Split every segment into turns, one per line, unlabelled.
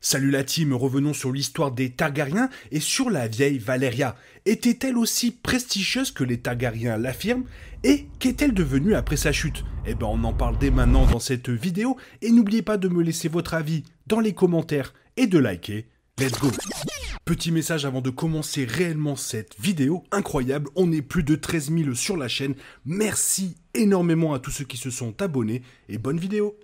Salut la team, revenons sur l'histoire des Targaryens et sur la vieille Valyria. Était-elle aussi prestigieuse que les Targaryens l'affirment? Et qu'est-elle devenue après sa chute? Eh ben on en parle dès maintenant dans cette vidéo et n'oubliez pas de me laisser votre avis dans les commentaires et de liker. Let's go! Petit message avant de commencer réellement cette vidéo incroyable, on est plus de 13 000 sur la chaîne. Merci énormément à tous ceux qui se sont abonnés et bonne vidéo!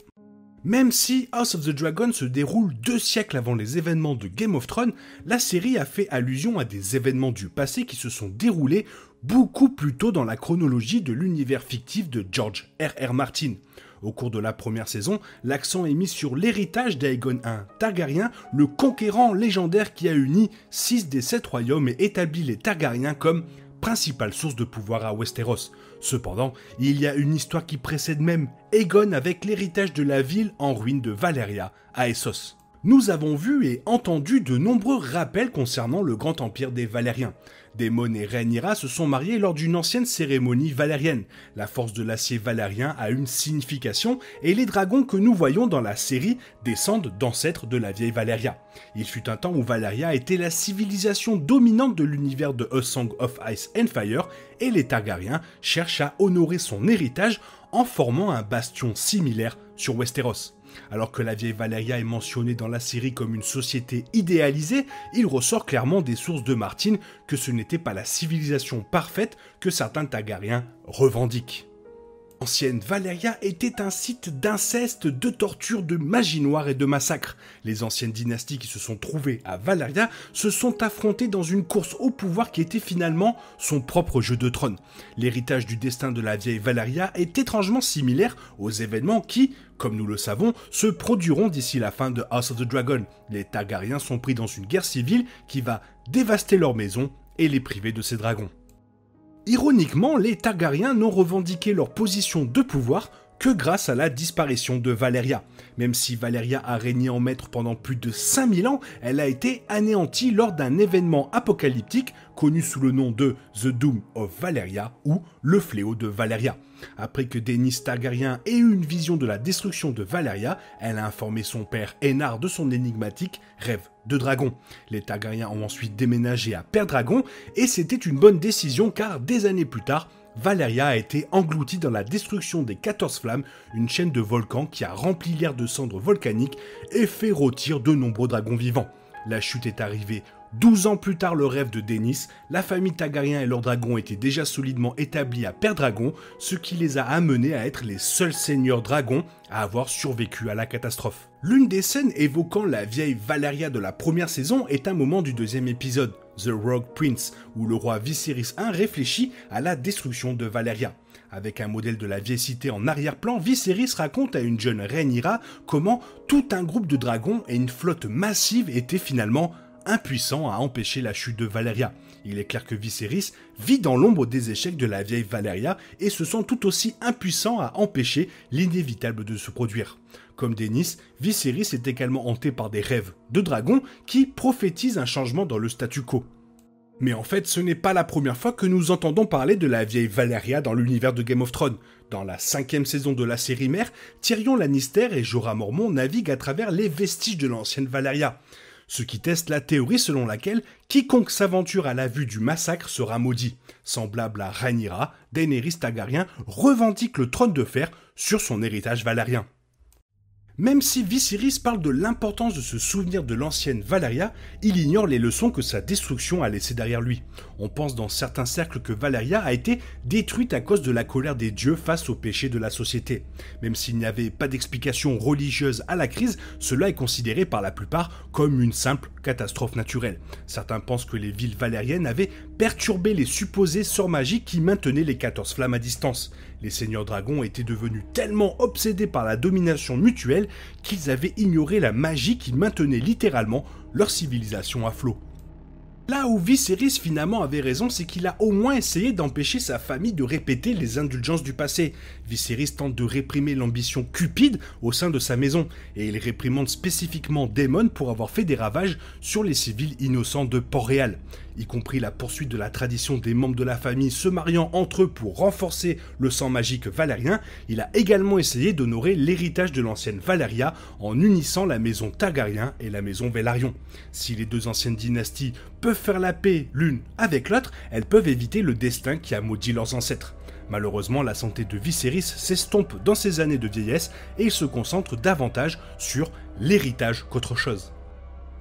Même si House of the Dragon se déroule 2 siècles avant les événements de Game of Thrones, la série a fait allusion à des événements du passé qui se sont déroulés beaucoup plus tôt dans la chronologie de l'univers fictif de George R.R. Martin. Au cours de la première saison, l'accent est mis sur l'héritage d'Aegon I Targaryen, le conquérant légendaire qui a uni 6 des 7 royaumes et établi les Targaryens comme principale source de pouvoir à Westeros. Cependant, il y a une histoire qui précède même Aegon avec l'héritage de la ville en ruine de Valyria à Essos. Nous avons vu et entendu de nombreux rappels concernant le grand empire des Valyriens. Daemon et Rhaenyra se sont mariés lors d'une ancienne cérémonie valérienne. La force de l'acier valérien a une signification et les dragons que nous voyons dans la série descendent d'ancêtres de la vieille Valyria. Il fut un temps où Valyria était la civilisation dominante de l'univers de A Song of Ice and Fire et les Targaryens cherchent à honorer son héritage en formant un bastion similaire sur Westeros. Alors que la vieille Valyria est mentionnée dans la série comme une société idéalisée, il ressort clairement des sources de Martin que ce n'était pas la civilisation parfaite que certains Targaryens revendiquent. L'ancienne Valyria était un site d'inceste, de torture, de magie noire et de massacres. Les anciennes dynasties qui se sont trouvées à Valyria se sont affrontées dans une course au pouvoir qui était finalement son propre jeu de trône. L'héritage du destin de la vieille Valyria est étrangement similaire aux événements qui, comme nous le savons, se produiront d'ici la fin de House of the Dragon. Les Targaryens sont pris dans une guerre civile qui va dévaster leur maison et les priver de ses dragons. Ironiquement, les Targaryens n'ont revendiqué leur position de pouvoir que grâce à la disparition de Valyria. Même si Valyria a régné en maître pendant plus de 5000 ans, elle a été anéantie lors d'un événement apocalyptique connu sous le nom de The Doom of Valyria ou le fléau de Valyria. Après que Daenerys Targaryen ait eu une vision de la destruction de Valyria, elle a informé son père Aenard de son énigmatique rêve de dragon. Les Targaryens ont ensuite déménagé à Pendragon et c'était une bonne décision car des années plus tard, Valyria a été engloutie dans la destruction des 14 flammes, une chaîne de volcans qui a rempli l'air de cendres volcaniques et fait rôtir de nombreux dragons vivants. La chute est arrivée 12 ans plus tard le rêve de Daenerys, la famille Targaryen et leurs dragons étaient déjà solidement établis à Pendragon, ce qui les a amenés à être les seuls seigneurs dragons à avoir survécu à la catastrophe. L'une des scènes évoquant la vieille Valyria de la première saison est un moment du deuxième épisode, The Rogue Prince, où le roi Viserys I réfléchit à la destruction de Valyria. Avec un modèle de la vieille cité en arrière-plan, Viserys raconte à une jeune Rhaenyra comment tout un groupe de dragons et une flotte massive étaient finalement impuissant à empêcher la chute de Valyria. Il est clair que Viserys vit dans l'ombre des échecs de la vieille Valyria et se sent tout aussi impuissant à empêcher l'inévitable de se produire. Comme Daenerys, Viserys est également hanté par des rêves de dragons qui prophétisent un changement dans le statu quo. Mais en fait, ce n'est pas la première fois que nous entendons parler de la vieille Valyria dans l'univers de Game of Thrones. Dans la 5e saison de la série mère, Tyrion Lannister et Jorah Mormont naviguent à travers les vestiges de l'ancienne Valyria. Ce qui teste la théorie selon laquelle quiconque s'aventure à la vue du massacre sera maudit. Semblable à Rhaenyra, Daenerys Targaryen revendique le trône de fer sur son héritage valérien. Même si Viserys parle de l'importance de se souvenir de l'ancienne Valyria, il ignore les leçons que sa destruction a laissées derrière lui. On pense dans certains cercles que Valyria a été détruite à cause de la colère des dieux face aux péchés de la société. Même s'il n'y avait pas d'explication religieuse à la crise, cela est considéré par la plupart comme une simple catastrophe naturelle. Certains pensent que les villes valériennes avaient perturbé les supposés sorts magiques qui maintenaient les 14 flammes à distance. Les seigneurs dragons étaient devenus tellement obsédés par la domination mutuelle qu'ils avaient ignoré la magie qui maintenait littéralement leur civilisation à flot. Là où Viserys finalement avait raison, c'est qu'il a au moins essayé d'empêcher sa famille de répéter les indulgences du passé. Viserys tente de réprimer l'ambition cupide au sein de sa maison, et il réprimande spécifiquement Daemon pour avoir fait des ravages sur les civils innocents de Port-Réal. y compris la poursuite de la tradition des membres de la famille se mariant entre eux pour renforcer le sang magique valérien, il a également essayé d'honorer l'héritage de l'ancienne Valyria en unissant la maison Targaryen et la maison Velaryon. Si les deux anciennes dynasties peuvent faire la paix l'une avec l'autre, elles peuvent éviter le destin qui a maudit leurs ancêtres. Malheureusement, la santé de Viserys s'estompe dans ses années de vieillesse et il se concentre davantage sur l'héritage qu'autre chose.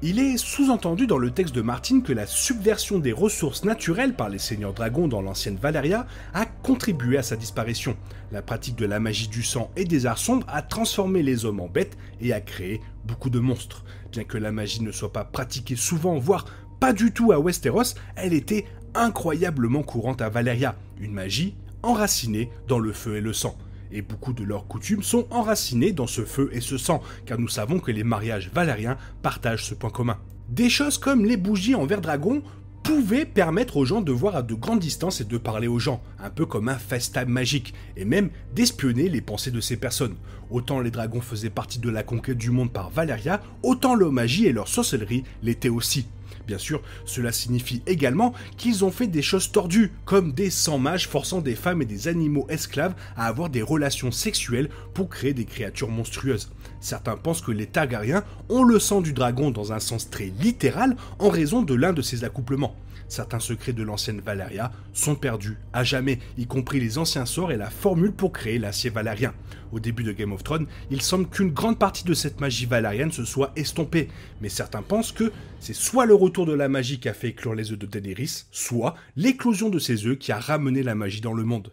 Il est sous-entendu dans le texte de Martin que la subversion des ressources naturelles par les seigneurs dragons dans l'ancienne Valyria a contribué à sa disparition. La pratique de la magie du sang et des arts sombres a transformé les hommes en bêtes et a créé beaucoup de monstres. Bien que la magie ne soit pas pratiquée souvent, voire pas du tout à Westeros, elle était incroyablement courante à Valyria, une magie enracinés dans le feu et le sang. Et beaucoup de leurs coutumes sont enracinées dans ce feu et ce sang, car nous savons que les mariages valériens partagent ce point commun. Des choses comme les bougies en verre dragon pouvaient permettre aux gens de voir à de grandes distances et de parler aux gens, un peu comme un FaceTime magique, et même d'espionner les pensées de ces personnes. Autant les dragons faisaient partie de la conquête du monde par Valyria, autant leur magie et leur sorcellerie l'étaient aussi. Bien sûr, cela signifie également qu'ils ont fait des choses tordues, comme des sans-mages forçant des femmes et des animaux esclaves à avoir des relations sexuelles pour créer des créatures monstrueuses. Certains pensent que les Targaryens ont le sang du dragon dans un sens très littéral en raison de l'un de ces accouplements. Certains secrets de l'ancienne Valyria sont perdus à jamais, y compris les anciens sorts et la formule pour créer l'acier valérien. Au début de Game of Thrones, il semble qu'une grande partie de cette magie valérienne se soit estompée, mais certains pensent que c'est soit le retour de la magie qui a fait éclore les œufs de Daenerys, soit l'éclosion de ces œufs qui a ramené la magie dans le monde.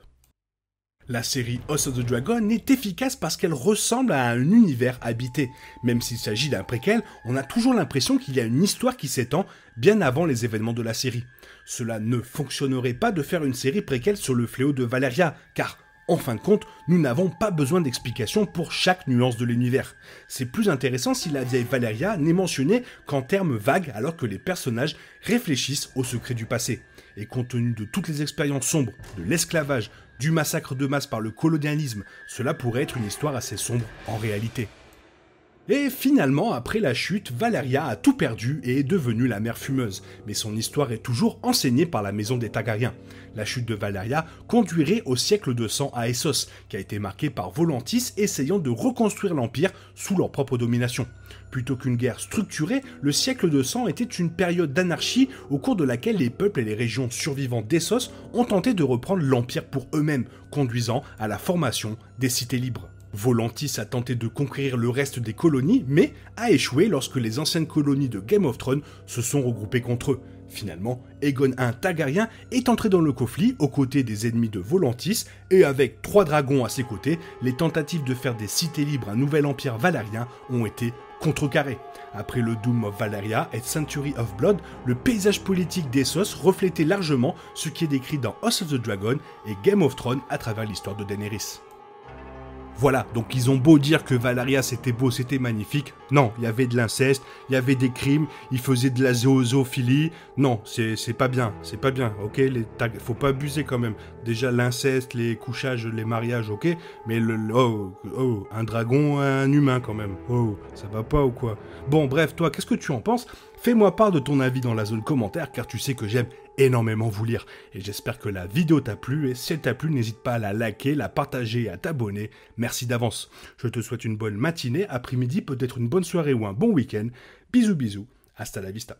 La série House of the Dragon est efficace parce qu'elle ressemble à un univers habité. Même s'il s'agit d'un préquel, on a toujours l'impression qu'il y a une histoire qui s'étend bien avant les événements de la série. Cela ne fonctionnerait pas de faire une série préquelle sur le fléau de Valyria, car en fin de compte, nous n'avons pas besoin d'explications pour chaque nuance de l'univers. C'est plus intéressant si la vieille Valyria n'est mentionnée qu'en termes vagues alors que les personnages réfléchissent aux secrets du passé. Et compte tenu de toutes les expériences sombres, de l'esclavage, du massacre de masse par le colonialisme, cela pourrait être une histoire assez sombre en réalité. Et finalement, après la chute, Valyria a tout perdu et est devenue la mer fumeuse, mais son histoire est toujours enseignée par la maison des Targaryens. La chute de Valyria conduirait au siècle de sang à Essos, qui a été marqué par Volantis essayant de reconstruire l'Empire sous leur propre domination. Plutôt qu'une guerre structurée, le siècle de sang était une période d'anarchie au cours de laquelle les peuples et les régions survivantes d'Essos ont tenté de reprendre l'Empire pour eux-mêmes, conduisant à la formation des cités libres. Volantis a tenté de conquérir le reste des colonies, mais a échoué lorsque les anciennes colonies de Game of Thrones se sont regroupées contre eux. Finalement, Aegon I Targaryen est entré dans le conflit aux côtés des ennemis de Volantis, et avec 3 dragons à ses côtés, les tentatives de faire des cités libres un nouvel empire valérien ont été contrecarrées. Après le Doom of Valyria et Century of Blood, le paysage politique d'Essos reflétait largement ce qui est décrit dans House of the Dragon et Game of Thrones à travers l'histoire de Daenerys. Voilà, donc ils ont beau dire que Valyria c'était beau, c'était magnifique. Non, il y avait de l'inceste, il y avait des crimes, ils faisaient de la zoophilie. Non, c'est pas bien, ok, faut pas abuser quand même. Déjà l'inceste, les couchages, les mariages, ok, mais un dragon, un humain quand même. Oh, ça va pas ou quoi? Bon, bref, toi, qu'est-ce que tu en penses? Fais-moi part de ton avis dans la zone commentaire, car tu sais que j'aime énormément vous lire. Et j'espère que la vidéo t'a plu, et si elle t'a plu, n'hésite pas à la liker, la partager et à t'abonner. Merci d'avance. Je te souhaite une bonne matinée, après-midi, peut-être une bonne soirée ou un bon week-end. Bisous bisous, hasta la vista.